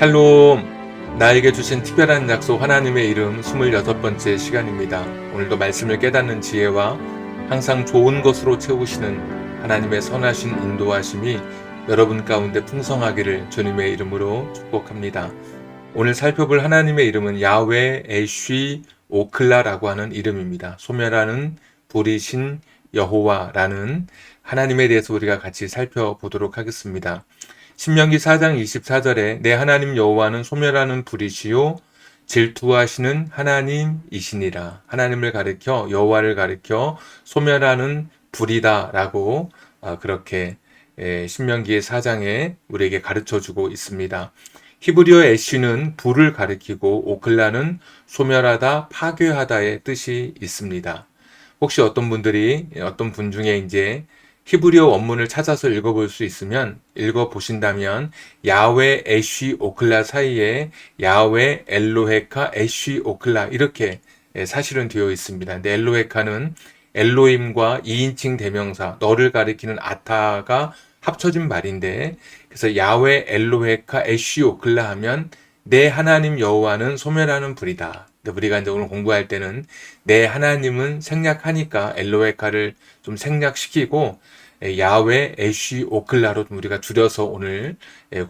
샬롬. 나에게 주신 특별한 약속 하나님의 이름 26번째 시간입니다. 오늘도 말씀을 깨닫는 지혜와 항상 좋은 것으로 채우시는 하나님의 선하신 인도하심이 여러분 가운데 풍성하기를 주님의 이름으로 축복합니다. 오늘 살펴볼 하나님의 이름은 야훼 에쉬 오클라라고 하는 이름입니다. 소멸하는 불이신 여호와라는 하나님에 대해서 우리가 같이 살펴보도록 하겠습니다. 신명기 4장 24절에 내 하나님 여호와는 소멸하는 불이시요 질투하시는 하나님이시니라. 하나님을 가리켜 여호와를 가리켜 소멸하는 불이다라고 그렇게 신명기의 4장에 우리에게 가르쳐주고 있습니다. 히브리어 애쉬는 불을 가리키고 오클라는 소멸하다, 파괴하다의 뜻이 있습니다. 혹시 어떤 분 중에 이제 히브리어 원문을 찾아서 읽어볼 수 있으면 읽어보신다면 야훼 에쉬 오클라 사이에 야훼 엘로헤카 에쉬 오클라 이렇게 사실은 되어 있습니다. 근데 엘로헤카는 엘로임과 2인칭 대명사 너를 가리키는 아타가 합쳐진 말인데 그래서 야훼 엘로헤카 에쉬 오클라 하면 내 하나님 여호와는 소멸하는 불이다. 우리가 이제 오늘 공부할 때는 내 하나님은 생략하니까 엘로헤카를 좀 생략시키고 야훼 에쉬 오클라로 우리가 줄여서 오늘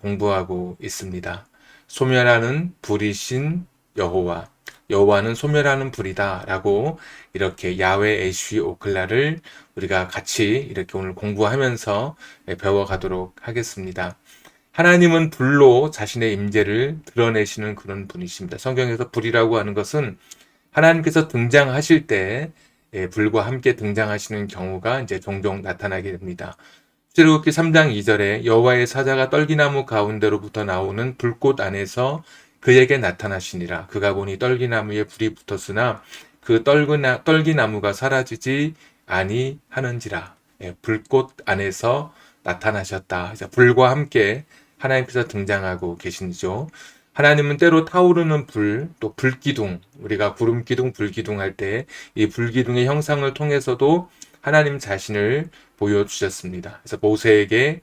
공부하고 있습니다. 소멸하는 불이신 여호와, 여호와는 소멸하는 불이다 라고 이렇게 야훼 에쉬 오클라를 우리가 같이 이렇게 오늘 공부하면서 배워가도록 하겠습니다. 하나님은 불로 자신의 임재를 드러내시는 그런 분이십니다. 성경에서 불이라고 하는 것은 하나님께서 등장하실 때 불과 함께 등장하시는 경우가 이제 종종 나타나게 됩니다. 출애굽기 3장 2절에 여호와의 사자가 떨기나무 가운데로부터 나오는 불꽃 안에서 그에게 나타나시니라. 그가 보니 떨기나무에 불이 붙었으나 그 떨기나무가 사라지지 아니하는지라. 불꽃 안에서 나타나셨다. 불과 함께 하나님께서 등장하고 계시죠. 하나님은 때로 타오르는 불, 또 불기둥, 우리가 구름기둥, 불기둥 할 때 이 불기둥의 형상을 통해서도 하나님 자신을 보여주셨습니다. 그래서 모세에게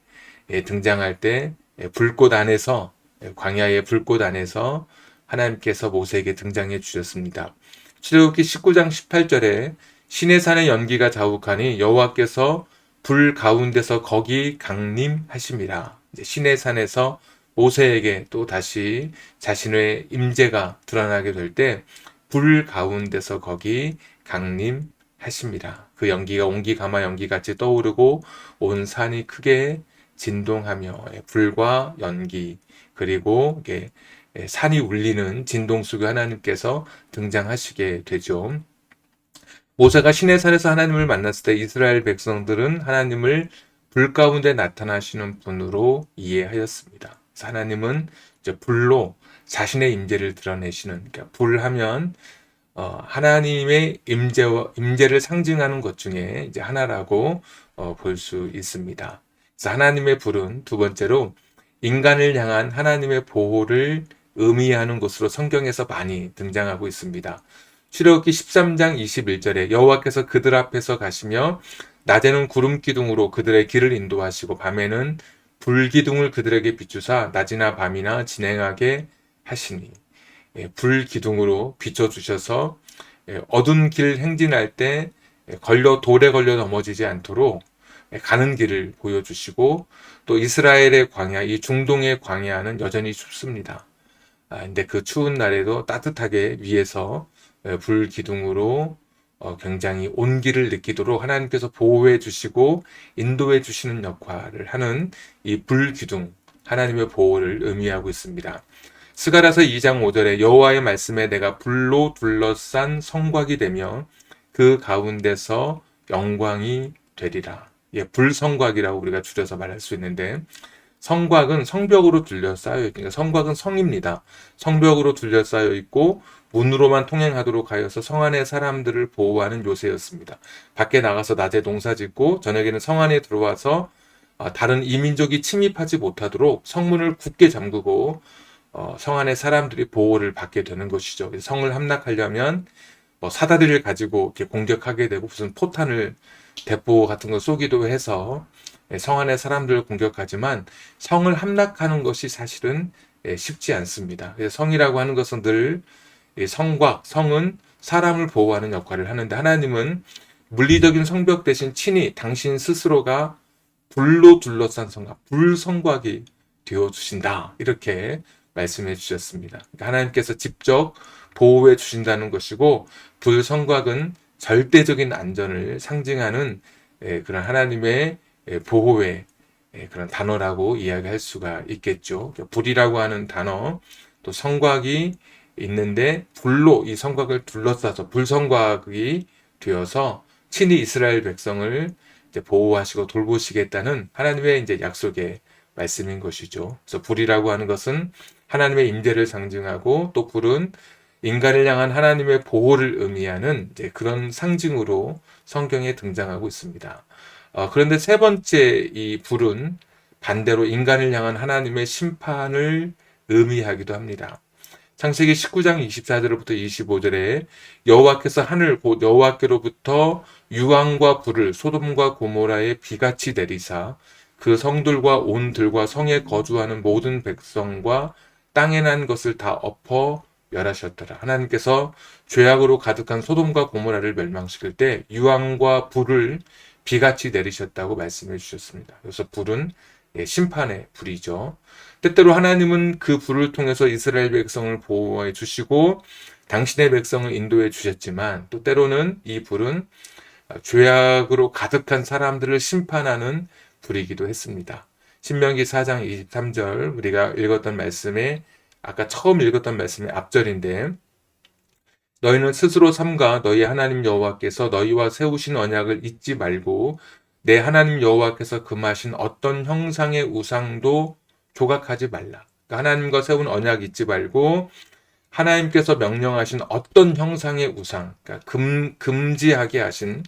등장할 때 불꽃 안에서, 광야의 불꽃 안에서 하나님께서 모세에게 등장해 주셨습니다. 출애굽기 19장 18절에 시내산의 연기가 자욱하니 여호와께서 불 가운데서 거기 강림하심이라. 시내산에서 모세에게 또 다시 자신의 임재가 드러나게 될 때 불 가운데서 거기 강림하심이라. 그 연기가 온기가마 연기같이 떠오르고 온 산이 크게 진동하며 불과 연기 그리고 산이 울리는 진동 속에 하나님께서 등장하시게 되죠. 모세가 시내산에서 하나님을 만났을 때 이스라엘 백성들은 하나님을 불 가운데 나타나시는 분으로 이해하였습니다. 하나님은 이제 불로 자신의 임재를 드러내시는, 그러니까 불하면 하나님의 임재를 상징하는 것 중에 이제 하나라고 볼 수 있습니다. 그래서 하나님의 불은 두 번째로 인간을 향한 하나님의 보호를 의미하는 것으로 성경에서 많이 등장하고 있습니다. 출애굽기 13장 21절에 여호와께서 그들 앞에서 가시며 낮에는 구름 기둥으로 그들의 길을 인도하시고 밤에는 불기둥을 그들에게 비추사 낮이나 밤이나 진행하게 하시니. 불기둥으로 비춰주셔서 어두운 길 행진할 때 돌에 걸려 넘어지지 않도록 가는 길을 보여주시고 또 이스라엘의 광야, 이 중동의 광야는 여전히 춥습니다. 근데 그 추운 날에도 따뜻하게 위에서 불기둥으로 굉장히 온기를 느끼도록 하나님께서 보호해 주시고 인도해 주시는 역할을 하는 이 불기둥, 하나님의 보호를 의미하고 있습니다. 스가랴서 2장 5절에 여호와의 말씀에 내가 불로 둘러싼 성곽이 되며 그 가운데서 영광이 되리라. 불성곽이라고 우리가 줄여서 말할 수 있는데 성곽은 성벽으로 둘러싸여 있으니까 성곽은 성입니다. 성벽으로 둘러싸여 있고 문으로만 통행하도록 하여서 성 안의 사람들을 보호하는 요새였습니다. 밖에 나가서 낮에 농사 짓고 저녁에는 성 안에 들어와서 다른 이민족이 침입하지 못하도록 성문을 굳게 잠그고 성 안의 사람들이 보호를 받게 되는 것이죠. 성을 함락하려면 사다리를 가지고 이렇게 공격하게 되고 무슨 포탄을 대포 같은 거 쏘기도 해서 성 안의 사람들을 공격하지만 성을 함락하는 것이 사실은 쉽지 않습니다. 그래서 성이라고 하는 것은 늘 성은 사람을 보호하는 역할을 하는데 하나님은 물리적인 성벽 대신 친히 당신 스스로가 불로 둘러싼 성곽, 불성곽이 되어 주신다. 이렇게 말씀해 주셨습니다. 그러니까 하나님께서 직접 보호해 주신다는 것이고 불성곽은 절대적인 안전을 상징하는 그런 하나님의 보호의 그런 단어라고 이야기할 수가 있겠죠. 불이라고 하는 단어, 또 성곽이 있는데 불로 이 성곽을 둘러싸서 불성곽이 되어서 친히 이스라엘 백성을 이제 보호하시고 돌보시겠다는 하나님의 이제 약속의 말씀인 것이죠. 그래서 불이라고 하는 것은 하나님의 임재를 상징하고 또 불은 인간을 향한 하나님의 보호를 의미하는 이제 그런 상징으로 성경에 등장하고 있습니다. 그런데 세 번째 이 불은 반대로 인간을 향한 하나님의 심판을 의미하기도 합니다. 창세기 19장 24절부터 25절에 여호와께서 하늘 곧 여호와께로부터 유황과 불을 소돔과 고모라에 비같이 내리사 그 성들과 온 들과 성에 거주하는 모든 백성과 땅에 난 것을 다 엎어 멸하셨더라. 하나님께서 죄악으로 가득한 소돔과 고모라를 멸망시킬 때 유황과 불을 비같이 내리셨다고 말씀해 주셨습니다. 그래서 불은 심판의 불이죠. 때때로 하나님은 그 불을 통해서 이스라엘 백성을 보호해 주시고 당신의 백성을 인도해 주셨지만 또 때로는 이 불은 죄악으로 가득한 사람들을 심판하는 불이기도 했습니다. 신명기 4장 23절 우리가 읽었던 말씀에 아까 처음 읽었던 말씀의 앞절인데 너희는 스스로 삼가 너희 하나님 여호와께서 너희와 세우신 언약을 잊지 말고 내 하나님 여호와께서 금하신 어떤 형상의 우상도 조각하지 말라. 그러니까 하나님과 세운 언약 잊지 말고 하나님께서 명령하신 어떤 형상의 우상, 그러니까 금지하게 하신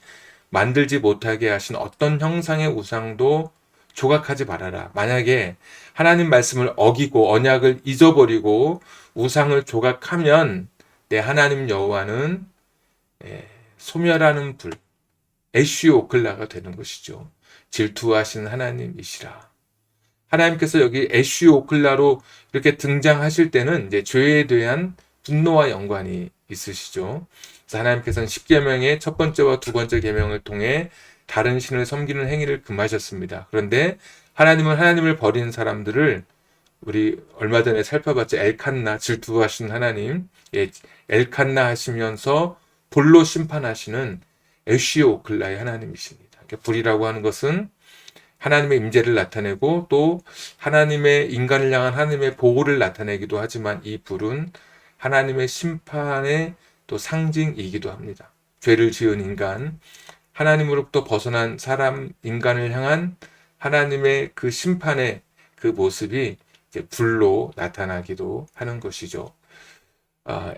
만들지 못하게 하신 어떤 형상의 우상도 조각하지 말아라. 만약에 하나님 말씀을 어기고 언약을 잊어버리고 우상을 조각하면 내 하나님 여호와는 소멸하는 불, 애쉬오클라가 되는 것이죠. 질투하신 하나님이시라. 하나님께서 여기 애쉬오클라로 이렇게 등장하실 때는 이제 죄에 대한 분노와 연관이 있으시죠. 그래서 하나님께서는 10계명의 첫 번째와 두 번째 계명을 통해 다른 신을 섬기는 행위를 금하셨습니다. 그런데 하나님은 하나님을 버린 사람들을 우리 얼마 전에 살펴봤죠. 엘칸나 질투하신 하나님, 엘칸나 하시면서 불로 심판하시는 애쉬오클라의 하나님이십니다. 불이라고 하는 것은 하나님의 임재를 나타내고 또 하나님의 인간을 향한 하나님의 보호를 나타내기도 하지만 이 불은 하나님의 심판의 또 상징이기도 합니다. 죄를 지은 인간, 하나님으로부터 벗어난 사람, 인간을 향한 하나님의 그 심판의 그 모습이 이제 불로 나타나기도 하는 것이죠.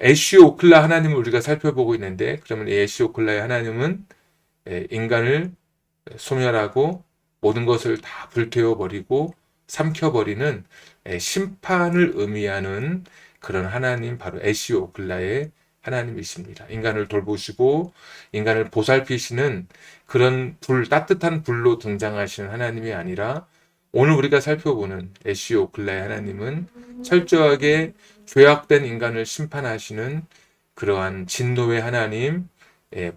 애쉬오클라 하나님을 우리가 살펴보고 있는데 그러면 이 애쉬오클라의 하나님은 인간을 소멸하고 모든 것을 다 불태워버리고 삼켜버리는 심판을 의미하는 그런 하나님 바로 애쉬오클라의 하나님이십니다. 인간을 돌보시고 인간을 보살피시는 그런 따뜻한 불로 등장하시는 하나님이 아니라 오늘 우리가 살펴보는 애쉬오클라의 하나님은 철저하게 죄악된 인간을 심판하시는 그러한 진노의 하나님,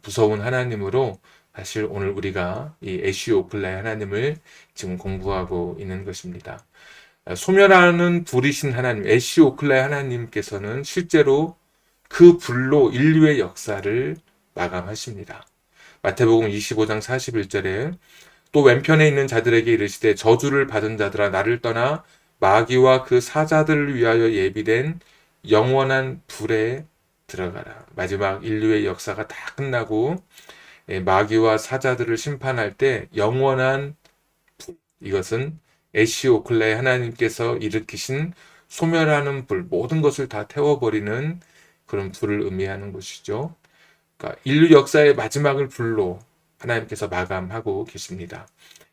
무서운 하나님으로 사실 오늘 우리가 이 애쉬오클라의 하나님을 지금 공부하고 있는 것입니다. 소멸하는 불이신 하나님, 애쉬오클라의 하나님께서는 실제로 그 불로 인류의 역사를 마감하십니다. 마태복음 25장 41절에 또 왼편에 있는 자들에게 이르시되 저주를 받은 자들아 나를 떠나 마귀와 그 사자들을 위하여 예비된 영원한 불에 들어가라. 마지막 인류의 역사가 다 끝나고 마귀와 사자들을 심판할 때 영원한 불, 이것은 애쉬오클라의 하나님께서 일으키신 소멸하는 불, 모든 것을 다 태워버리는 그런 불을 의미하는 것이죠. 그러니까 인류 역사의 마지막을 불로 하나님께서 마감하고 계십니다.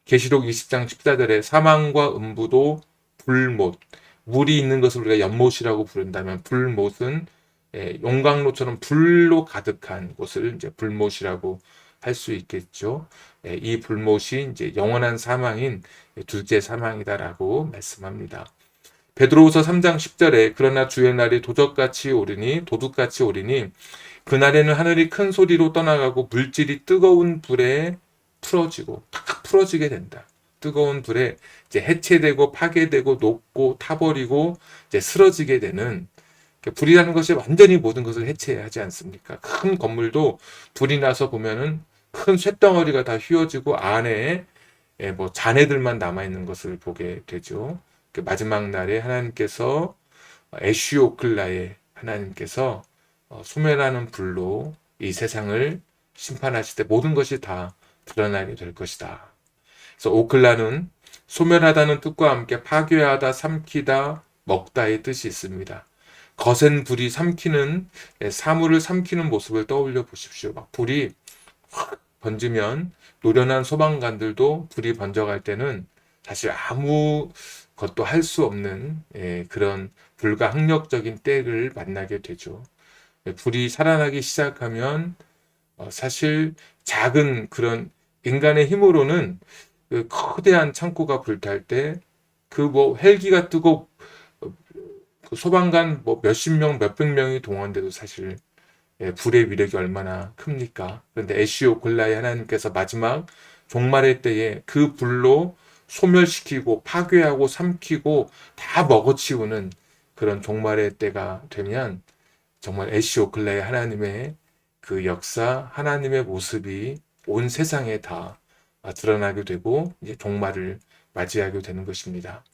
계시록 20장 14절에 사망과 음부도 불못, 물이 있는 것을 우리가 연못이라고 부른다면 불못은 용광로처럼 불로 가득한 곳을 이제 불못이라고 할 수 있겠죠. 이 불못이 이제 영원한 사망인 둘째 사망이다라고 말씀합니다. 베드로후서 3장 10절에 그러나 주의 날이 도둑같이 오리니 그날에는 하늘이 큰 소리로 떠나가고 물질이 뜨거운 불에 풀어지고 탁 풀어지게 된다. 뜨거운 불에 이제 해체되고 파괴되고 녹고 타버리고 이제 쓰러지게 되는, 불이라는 것이 완전히 모든 것을 해체하지 않습니까? 큰 건물도 불이 나서 보면은 큰 쇳덩어리가 다 휘어지고 안에 뭐 잔해들만 남아 있는 것을 보게 되죠. 마지막 날에 하나님께서 에시오클라의 하나님께서 소멸하는 불로 이 세상을 심판하실 때 모든 것이 다 드러나게 될 것이다. 그래서 오클라는 소멸하다는 뜻과 함께 파괴하다, 삼키다, 먹다의 뜻이 있습니다. 거센 불이 삼키는, 사물을 삼키는 모습을 떠올려 보십시오. 막 불이 확 번지면 노련한 소방관들도 불이 번져갈 때는 사실 아무 것도 할 수 없는 그런 불과 학력적인 때를 만나게 되죠. 불이 살아나기 시작하면 사실 작은 그런 인간의 힘으로는 그 거대한 창고가 불탈 때 그 뭐 헬기가 뜨고 그 소방관 뭐 몇십 명, 몇백 명이 동원돼도 사실 불의 위력이 얼마나 큽니까? 그런데 에시오클라의 하나님께서 마지막 종말의 때에 그 불로 소멸시키고 파괴하고 삼키고 다 먹어치우는 그런 종말의 때가 되면 정말 에시오클라의 하나님의 그 역사, 하나님의 모습이 온 세상에 다 드러나게 되고 이제 종말을 맞이하게 되는 것입니다.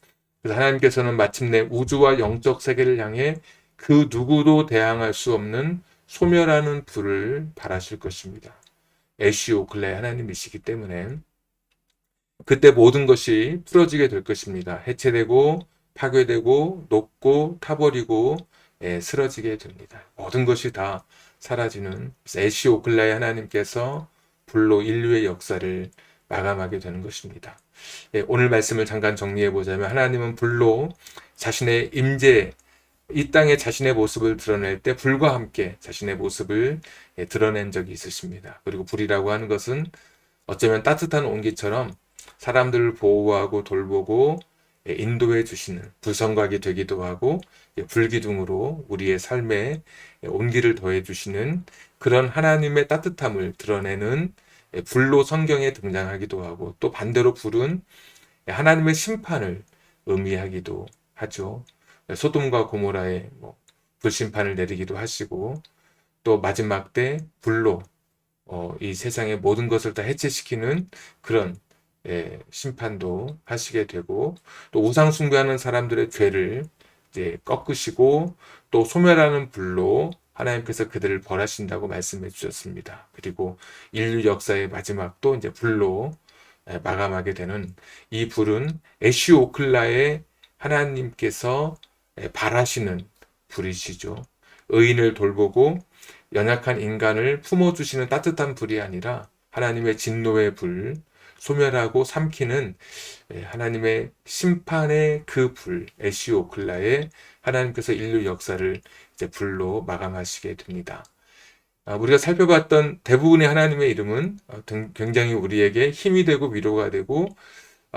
그래서 하나님께서는 마침내 우주와 영적 세계를 향해 그 누구도 대항할 수 없는 소멸하는 불을 발하실 것입니다. 에시오클라의 하나님이시기 때문에 그때 모든 것이 풀어지게 될 것입니다. 해체되고 파괴되고 녹고 타버리고 쓰러지게 됩니다. 모든 것이 다 사라지는 에시오클라의 하나님께서 불로 인류의 역사를 마감하게 되는 것입니다. 오늘 말씀을 잠깐 정리해 보자면 하나님은 불로 자신의 임재, 이 땅에 자신의 모습을 드러낼 때 불과 함께 자신의 모습을 드러낸 적이 있으십니다. 그리고 불이라고 하는 것은 어쩌면 따뜻한 온기처럼 사람들을 보호하고 돌보고 인도해 주시는 불성각이 되기도 하고 불기둥으로 우리의 삶에 온기를 더해 주시는 그런 하나님의 따뜻함을 드러내는 불로 성경에 등장하기도 하고, 또 반대로 불은 하나님의 심판을 의미하기도 하죠. 소돔과 고모라에 불심판을 내리기도 하시고, 또 마지막 때 불로 이 세상의 모든 것을 다 해체시키는 그런 심판도 하시게 되고, 또 우상 숭배하는 사람들의 죄를 이제 꺾으시고 또 소멸하는 불로 하나님께서 그들을 벌하신다고 말씀해 주셨습니다. 그리고 인류 역사의 마지막도 이제 불로 마감하게 되는, 이 불은 에시오클라의 하나님께서 발하시는 불이시죠. 의인을 돌보고 연약한 인간을 품어주시는 따뜻한 불이 아니라 하나님의 진노의 불, 소멸하고 삼키는 하나님의 심판의 그 불, 에시오클라의 하나님께서 인류 역사를 이제 불로 마감하시게 됩니다. 우리가 살펴봤던 대부분의 하나님의 이름은 굉장히 우리에게 힘이 되고 위로가 되고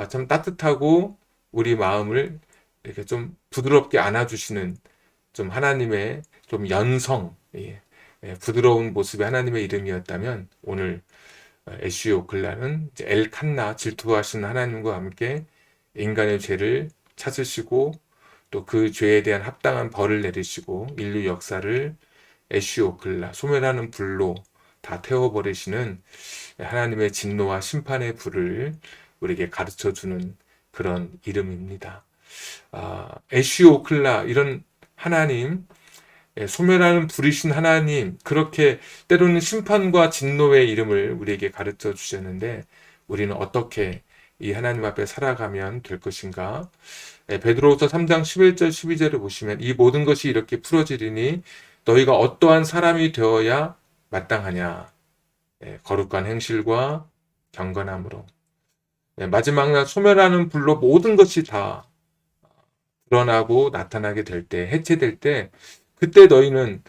참 따뜻하고 우리 마음을 이렇게 좀 부드럽게 안아주시는 좀 하나님의 좀 연성, 부드러운 모습의 하나님의 이름이었다면, 오늘 에시오클라는 엘칸나, 질투하시는 하나님과 함께 인간의 죄를 찾으시고 또 그 죄에 대한 합당한 벌을 내리시고 인류 역사를 에시오클라, 소멸하는 불로 다 태워버리시는 하나님의 진노와 심판의 불을 우리에게 가르쳐주는 그런 이름입니다. 에시오클라, 이런 하나님, 소멸하는 불이신 하나님, 그렇게 때로는 심판과 진노의 이름을 우리에게 가르쳐 주셨는데 우리는 어떻게 이 하나님 앞에 살아가면 될 것인가? 베드로후서 3장 11절 12절을 보시면 이 모든 것이 이렇게 풀어지리니 너희가 어떠한 사람이 되어야 마땅하냐? 거룩한 행실과 경건함으로. 마지막 날 소멸하는 불로 모든 것이 다 드러나고 나타나게 될 때, 해체될 때, 그때 너희는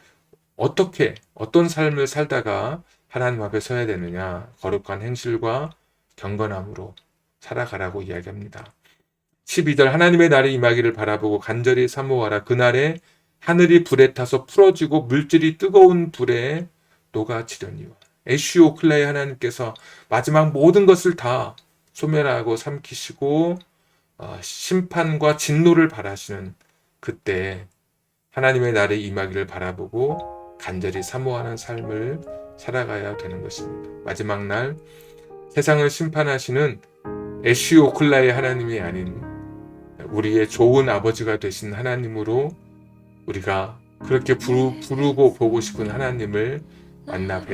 어떻게, 어떤 삶을 살다가 하나님 앞에 서야 되느냐? 거룩한 행실과 경건함으로 살아가라고 이야기합니다. 12절 하나님의 날이 임하기를 바라보고 간절히 사모하라. 그날에 하늘이 불에 타서 풀어지고 물질이 뜨거운 불에 녹아지려니와. 에시오클라의 하나님께서 마지막 모든 것을 다 소멸하고 삼키시고 심판과 진노를 바라시는 그때 하나님의 날이 임하기를 바라보고 간절히 사모하는 삶을 살아가야 되는 것입니다. 마지막 날 세상을 심판하시는 에시오클라의 하나님이 아닌 우리의 좋은 아버지가 되신 하나님으로 우리가 그렇게 부르고 보고 싶은 하나님을 만나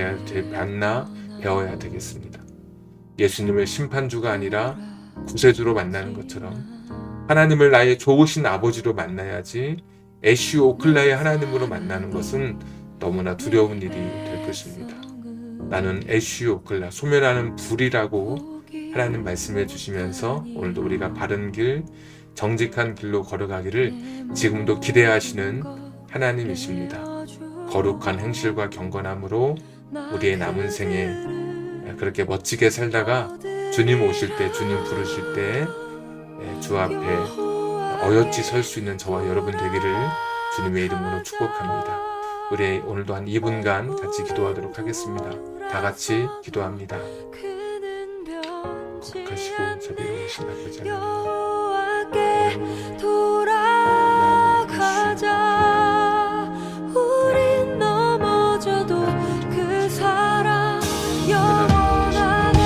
배워야 되겠습니다. 예수님을 심판주가 아니라 구세주로 만나는 것처럼 하나님을 나의 좋으신 아버지로 만나야지 에시오클라의 하나님으로 만나는 것은 너무나 두려운 일이 될 것입니다. 나는 에시오클라, 소멸하는 불이라고 하나님 말씀해 주시면서 오늘도 우리가 바른 길, 정직한 길로 걸어가기를 지금도 기대하시는 하나님이십니다. 거룩한 행실과 경건함으로 우리의 남은 생에 그렇게 멋지게 살다가 주님 오실 때, 주님 부르실 때 주 앞에 어여찌 설 수 있는 저와 여러분 되기를 주님의 이름으로 축복합니다. 우리 오늘도 한 2분간 같이 기도하도록 하겠습니다. 다 같이 기도합니다. 거룩하시고 자비로우신 아버지 하나님, 돌아가자. 우린 넘어져도 그 사랑 영원하네.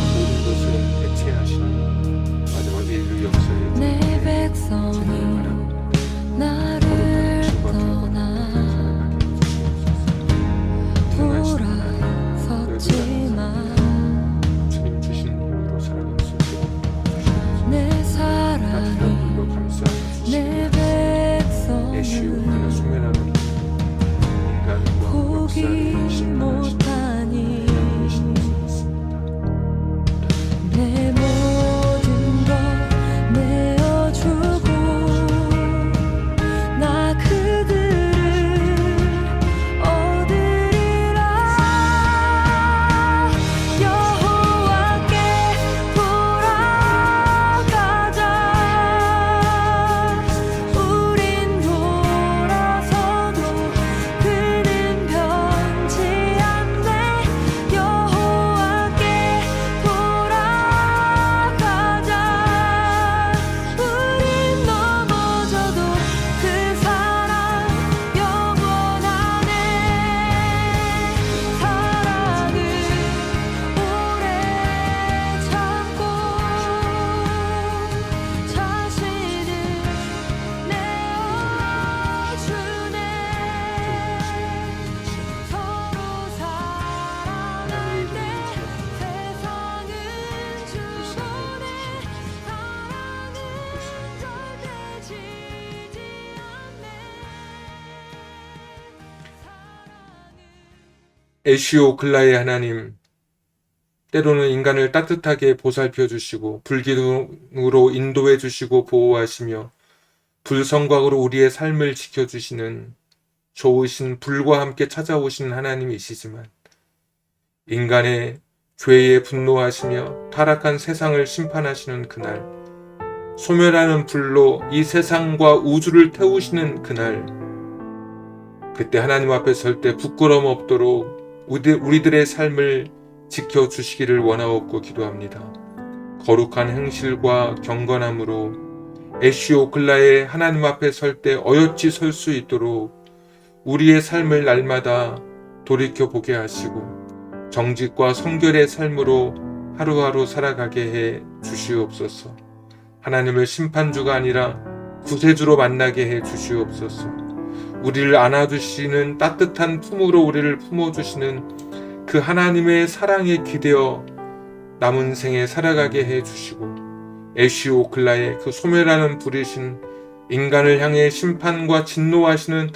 모든 것을 해체하시는 마지막 인류 역사에 내 백성이 나를 떠나 돌아섰지만 주님 주신 힘으로 살아갈 수 있도록 내 따뜻한 사랑이 불로 감싸 내 주시고 에시오클라 백성을 소멸하는 인간과 포기 역사를 심판하시는 못하니 하나님이신 줄 믿습니다. 내 모든 것 내어주고 나 그들을 얻으리라. 여호와께 돌아가자. 우린 돌아서도 그는 변치 않네. 여호와께 돌아가자. 우린 넘어져도 그 사랑 영원하네. 사랑은 오래 참고 자신을 내어주네. 서로 사랑할 때 세상은 주고네. 사랑은 절대 지지 않네. 에시오클라의 하나님, 때로는 인간을 따뜻하게 보살펴 주시고 불기둥으로 인도해 주시고 보호하시며 불성곽으로 우리의 삶을 지켜주시는 좋으신 불과 함께 찾아오시는 하나님이시지만 인간의 죄에 분노하시며 타락한 세상을 심판하시는 그날, 소멸하는 불로 이 세상과 우주를 태우시는 그날, 그때 하나님 앞에 설 때 부끄러움 없도록 우리들의 삶을 지켜주시기를 원하옵고 기도합니다. 거룩한 행실과 경건함으로 에시오클라의 하나님 앞에 설 때 어여찌 설 수 있도록 우리의 삶을 날마다 돌이켜보게 하시고 정직과 성결의 삶으로 하루하루 살아가게 해 주시옵소서. 하나님을 심판주가 아니라 구세주로 만나게 해 주시옵소서. 우리를 안아주시는 따뜻한 품으로 우리를 품어주시는 그 하나님의 사랑에 기대어 남은 생에 살아가게 해 주시고 에시오클라의 그 소멸하는 불이신 인간을 향해 심판과 진노하시는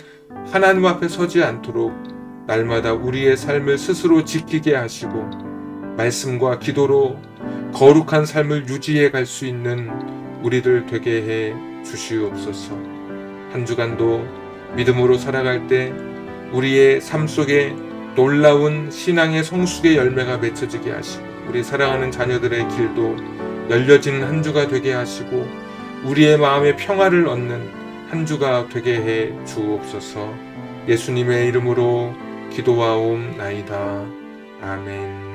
하나님 앞에 서지 않도록 날마다 우리의 삶을 스스로 지키게 하시고 말씀과 기도로 거룩한 삶을 유지해 갈 수 있는 우리들 되게 해 주시옵소서. 한 주간도 믿음으로 살아갈 때 우리의 삶 속에 놀라운 신앙의 성숙의 열매가 맺혀지게 하시고 우리 사랑하는 자녀들의 길도 열려지는 한 주가 되게 하시고 우리의 마음에 평화를 얻는 한 주가 되게 해 주옵소서. 예수님의 이름으로 기도하옵나이다. 아멘.